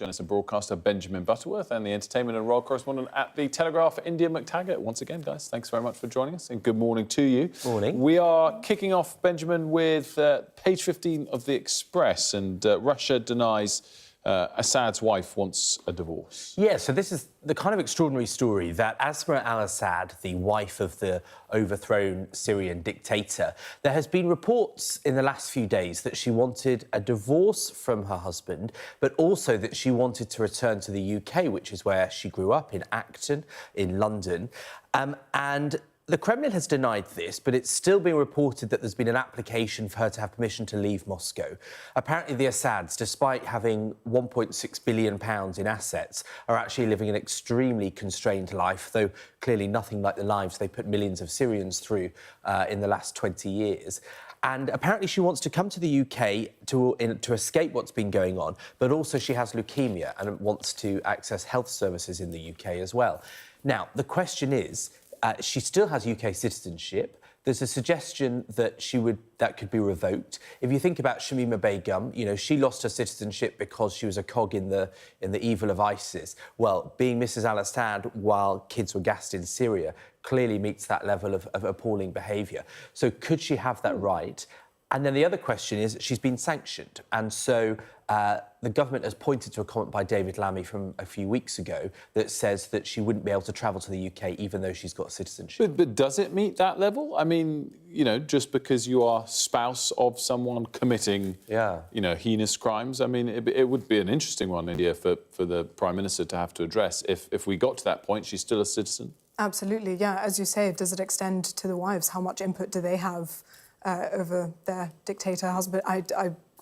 Journalist and broadcaster Benjamin Butterworth and the entertainment and royal correspondent at The Telegraph, India McTaggart. Once again, guys, thanks very much for joining us and good morning to you. Morning. We are kicking off, Benjamin, with page 15 of The Express, and Russia denies Assad's wife wants a divorce. Yeah, so this is the kind of extraordinary story that Asma al-Assad, the wife of the overthrown Syrian dictator, there has been reports in the last few days that she wanted a divorce from her husband, but also that she wanted to return to the UK, which is where she grew up, in Acton, in London. And the Kremlin has denied this, but it's still being reported that there's been an application for her to have permission to leave Moscow. Apparently, the Assads, despite having £1.6 billion in assets, are actually living an extremely constrained life, though clearly nothing like the lives they put millions of Syrians through in the last 20 years. And apparently she wants to come to the UK to escape what's been going on, but also she has leukemia and wants to access health services in the UK as well. Now, the question is, she still has UK citizenship. There's a suggestion that that could be revoked. If you think about Shamima Begum, you know, she lost her citizenship because she was a cog in the evil of ISIS. Well, being Mrs. al-Assad while kids were gassed in Syria clearly meets that level of appalling behaviour. So could she have that right? And then the other question is, she's been sanctioned. And so the government has pointed to a comment by David Lammy from a few weeks ago that says that she wouldn't be able to travel to the UK even though she's got citizenship. But does it meet that level? I mean, you know, just because you are spouse of someone committing, you know, heinous crimes, I mean, it would be an interesting one, India, for the Prime Minister to have to address. If we got to that point, she's still a citizen? Absolutely, yeah. As you say, does it extend to the wives? How much input do they have over their dictator husband?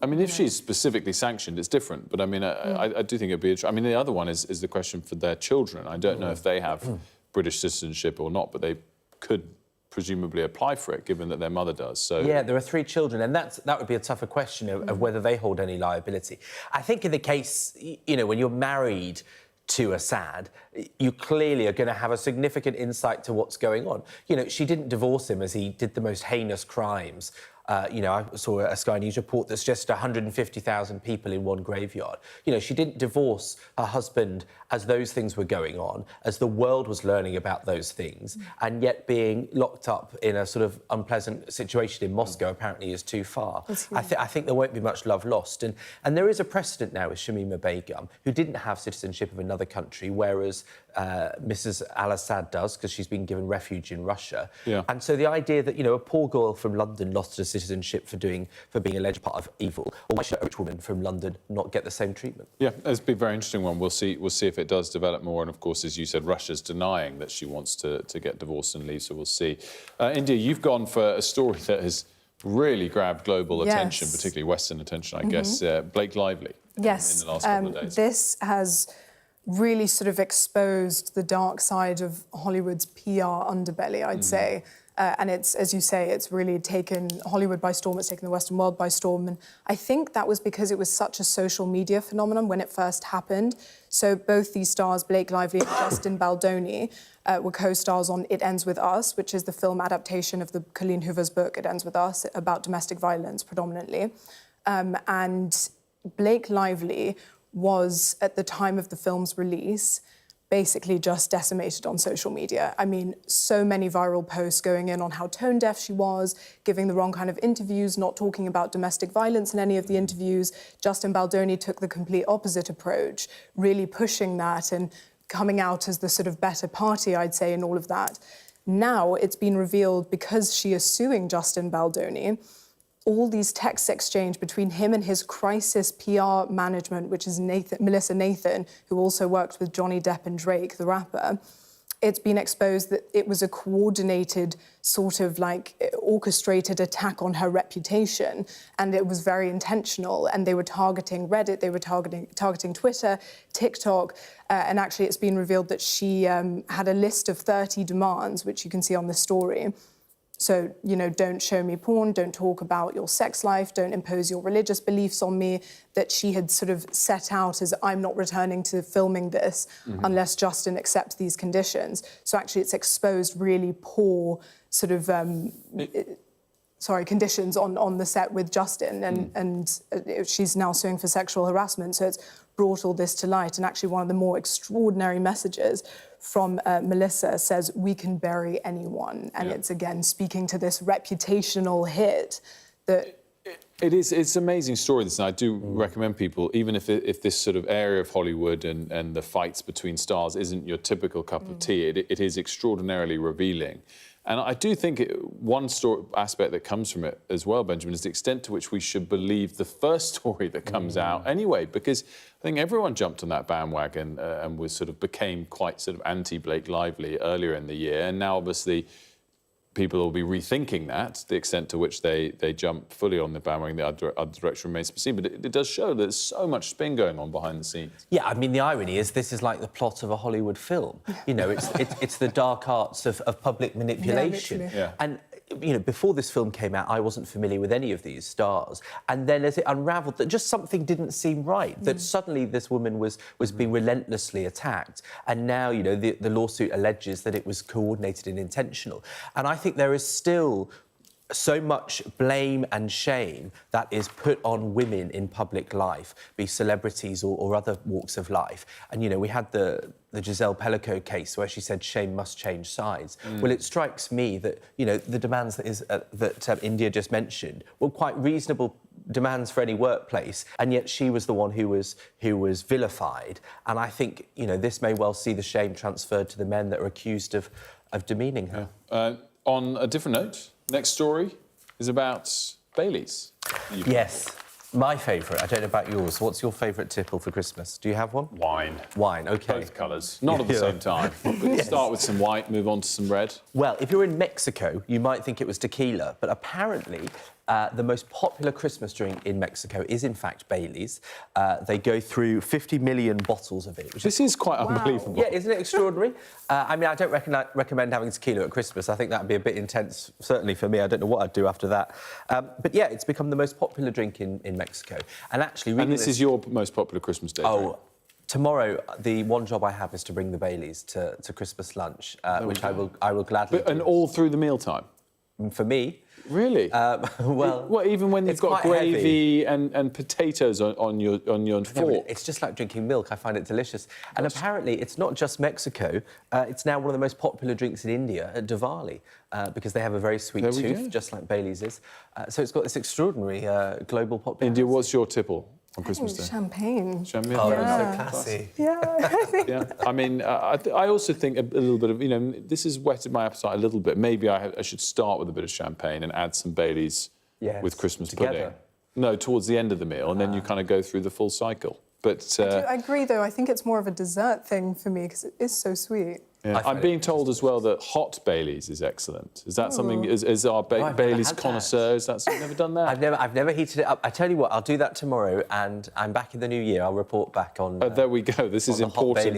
I mean, if she's specifically sanctioned, it's different. But I mean, I do think it'd be. I mean, the other one is the question for their children. I don't know if they have British citizenship or not, but they could presumably apply for it, given that their mother does. So yeah, there are 3 children, and that would be a tougher question of whether they hold any liability. I think in the case, you know, when you're married to Assad, you clearly are going to have a significant insight to what's going on. You know, she didn't divorce him as he did the most heinous crimes. You know, I saw a Sky News report that suggested 150,000 people in one graveyard. You know, she didn't divorce her husband as those things were going on, as the world was learning about those things, and yet being locked up in a sort of unpleasant situation in Moscow apparently is too far. I think there won't be much love lost. And there is a precedent now with Shamima Begum, who didn't have citizenship of another country, whereas Mrs. al-Assad does, because she's been given refuge in Russia. Yeah. And so the idea that, you know, a poor girl from London lost her citizenship for being alleged part of evil, or why should a rich woman from London not get the same treatment? Yeah, it's been a very interesting one. We'll see if it does develop more. And of course, as you said, Russia's denying that she wants to get divorced and leave. So we'll see. India, you've gone for a story that has really grabbed global attention, particularly Western attention, I guess. Blake Lively. Yes. In the last couple of days. This has really sort of exposed the dark side of Hollywood's PR underbelly, I'd say. And it's, as you say, it's really taken Hollywood by storm, it's taken the Western world by storm. And I think that was because it was such a social media phenomenon when it first happened. So both these stars, Blake Lively and Justin Baldoni, were co-stars on It Ends With Us, which is the film adaptation of the Colleen Hoover's book, It Ends With Us, about domestic violence predominantly. And Blake Lively was, at the time of the film's release, basically just decimated on social media. I mean, so many viral posts going in on how tone-deaf she was, giving the wrong kind of interviews, not talking about domestic violence in any of the interviews. Justin Baldoni took the complete opposite approach, really pushing that and coming out as the sort of better party, I'd say, in all of that. Now it's been revealed, because she is suing Justin Baldoni, all these texts exchanged between him and his crisis PR management, which is Melissa Nathan, who also worked with Johnny Depp and Drake, the rapper. It's been exposed that it was a coordinated, sort of like orchestrated attack on her reputation, and it was very intentional. And they were targeting Reddit, they were targeting Twitter, TikTok, and actually it's been revealed that she had a list of 30 demands, which you can see on the story. So, you know, don't show me porn, don't talk about your sex life, don't impose your religious beliefs on me, that she had sort of set out as, I'm not returning to filming this unless Justin accepts these conditions. So actually it's exposed really poor sort of conditions on the set with Justin, and she's now suing for sexual harassment. So it's brought all this to light. And actually one of the more extraordinary messages from Melissa says, we can bury anyone. And it's, again, speaking to this reputational hit that... It's an amazing story, this, and I do recommend people, even if this sort of area of Hollywood and the fights between stars isn't your typical cup of tea, it is extraordinarily revealing. And I do think one aspect that comes from it as well, Benjamin, is the extent to which we should believe the first story that comes out anyway, because I think everyone jumped on that bandwagon and became quite sort of anti-Blake Lively earlier in the year, and now obviously people will be rethinking that, the extent to which they jump fully on the bandwagon. The other direction remains to be seen. But it does show that there's so much spin going on behind the scenes. Yeah, I mean, the irony is this is like the plot of a Hollywood film. You know, it's the dark arts of public manipulation. Yeah. And, you know, before this film came out, I wasn't familiar with any of these stars. And then as it unravelled, that just something didn't seem right, that suddenly this woman was being relentlessly attacked. And now, you know, the lawsuit alleges that it was coordinated and intentional. And I think there is still so much blame and shame that is put on women in public life, be celebrities or other walks of life. And, you know, we had the Giselle Pellico case where she said shame must change sides. Well, it strikes me that, you know, the demands that India just mentioned were quite reasonable demands for any workplace, and yet she was the one who was vilified. And I think, you know, this may well see the shame transferred to the men that are accused of demeaning her. On a different note, next story is about Baileys. Yes, my favourite. I don't know about yours. What's your favourite tipple for Christmas? Do you have one? Wine. Wine, OK. Both colours. Not at the same time. But start with some white, move on to some red. Well, if you're in Mexico, you might think it was tequila, but apparently the most popular Christmas drink in Mexico is, in fact, Baileys. They go through 50 million bottles of it. This is quite unbelievable. Yeah, isn't it extraordinary? I mean, I don't recommend having tequila at Christmas. I think that would be a bit intense, certainly for me. I don't know what I'd do after that. But, yeah, it's become the most popular drink in Mexico. And actually... And this is your most popular Christmas day drink? Tomorrow, the one job I have is to bring the Baileys to Christmas lunch, which I will gladly do. And all through the mealtime? For me... Really? Well, even when you've got gravy and potatoes on your fork. It's just like drinking milk. I find it delicious. And apparently, it's not just Mexico. It's now one of the most popular drinks in India at Diwali because they have a very sweet tooth, just like Baileys is. So it's got this extraordinary global popularity. India, what's your tipple on Christmas Day? Champagne. Champagne. Oh, that's so classy. Yeah. I mean, I also think a little bit of, you know, this has whetted my appetite a little bit. Maybe I should start with a bit of champagne and add some Baileys with Christmas pudding. No, towards the end of the meal, and then you kind of go through the full cycle. But I agree, though. I think it's more of a dessert thing for me because it is so sweet. Yeah. I'm being told as well that hot Baileys is excellent. Is that something? Is our Baileys connoisseur? Is that something? Never done that? I've never heated it up. I tell you what, I'll do that tomorrow, and I'm back in the new year. I'll report back on. There we go. This is important.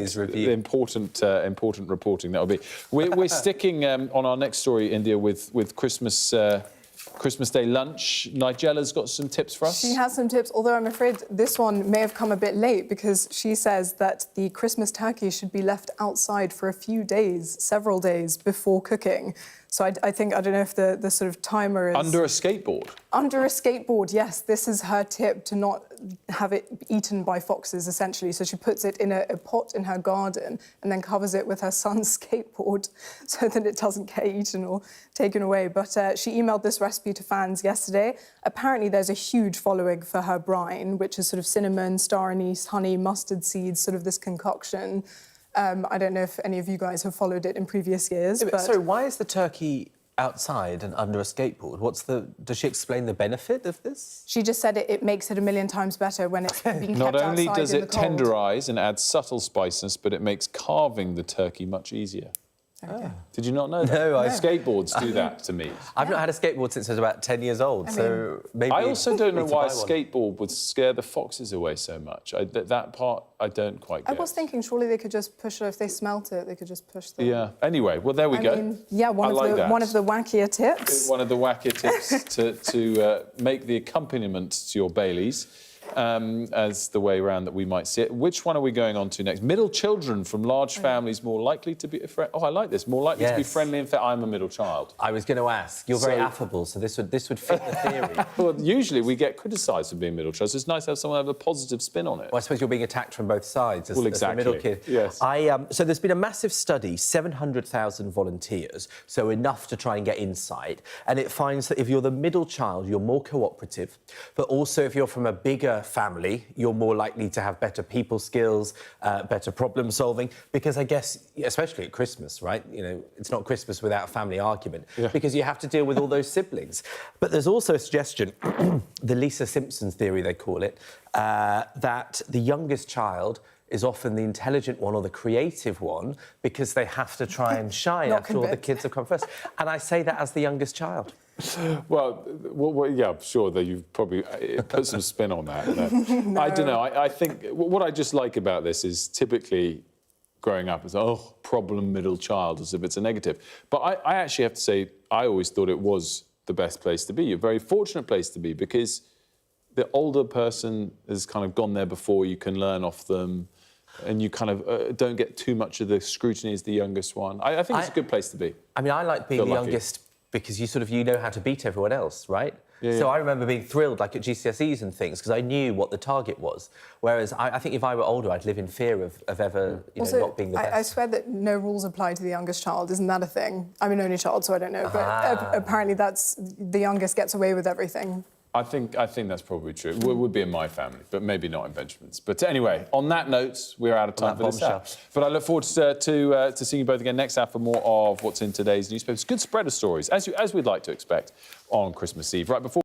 Important reporting. That'll be. We're sticking on our next story, India, with Christmas. Christmas Day lunch. Nigella's got some tips for us. She has some tips, although I'm afraid this one may have come a bit late because she says that the Christmas turkey should be left outside for a few days, several days before cooking. So I don't know if the sort of timer is... Under a skateboard? Under a skateboard, yes. This is her tip to not have it eaten by foxes, essentially. So she puts it in a pot in her garden and then covers it with her son's skateboard so that it doesn't get eaten or taken away. But she emailed this recipe to fans yesterday. Apparently there's a huge following for her brine, which is sort of cinnamon, star anise, honey, mustard seeds, sort of this concoction. I don't know if any of you guys have followed it in previous years. But... Sorry, why is the turkey outside and under a skateboard? Does she explain the benefit of this? She just said it makes it a million times better when it's being kept outside. Not only does in it the cold. tenderise and add subtle spiciness, but it makes carving the turkey much easier. Okay. Did you not know that? No, skateboards do that to me. I've not had a skateboard since I was about 10 years old, so maybe... I also don't know why a skateboard would scare the foxes away so much. That part I don't quite get. I was thinking surely they could just push it, if they smelt it, they could just push the... Yeah. Anyway, well, there we go. Yeah, one of the wackier tips. One of the wackier tips to make the accompaniment to your Baileys. as the way around that we might see it. Which one are we going on to next? Middle children from large families more likely to be... Oh, I like this. More likely to be friendly and fair. I'm a middle child. I was going to ask. You're very affable, so this would fit the theory. Well, usually we get criticised for being middle child, so it's nice to have someone have a positive spin on it. Well, I suppose you're being attacked from both sides as, exactly. as a middle kid. Yes. So there's been a massive study, 700,000 volunteers, so enough to try and get insight, and it finds that if you're the middle child, you're more cooperative, but also if you're from a bigger family, you're more likely to have better people skills, better problem solving, because I guess, especially at Christmas, right? You know, it's not Christmas without a family argument, because you have to deal with all those siblings. But there's also a suggestion, the Lisa Simpson theory, they call it, that the youngest child is often the intelligent one or the creative one because they have to try and shine after all the kids have come first. And I say that as the youngest child. Well, yeah, sure that you've probably put some spin on that. No. I don't know. I think what I just like about this is typically growing up as, oh, problem middle child, as if it's a negative. But I actually have to say, I always thought it was the best place to be, a very fortunate place to be, because the older person has kind of gone there before, you can learn off them, and you kind of don't get too much of the scrutiny as the youngest one. I think it's a good place to be. I mean, I like being the youngest because you know how to beat everyone else, right? So I remember being thrilled, like at GCSEs and things, because I knew what the target was. Whereas I think if I were older, I'd live in fear of ever, not being the best. I swear that no rules apply to the youngest child. Isn't that a thing? I'm an only child, so I don't know. But apparently that's the youngest gets away with everything. I think that's probably true. It would be in my family, but maybe not in Benjamin's. But anyway, on that note, we're out of time for this hour. But I look forward to seeing you both again next hour for more of what's in today's newspapers. Good spread of stories, as we'd like to expect on Christmas Eve. Right before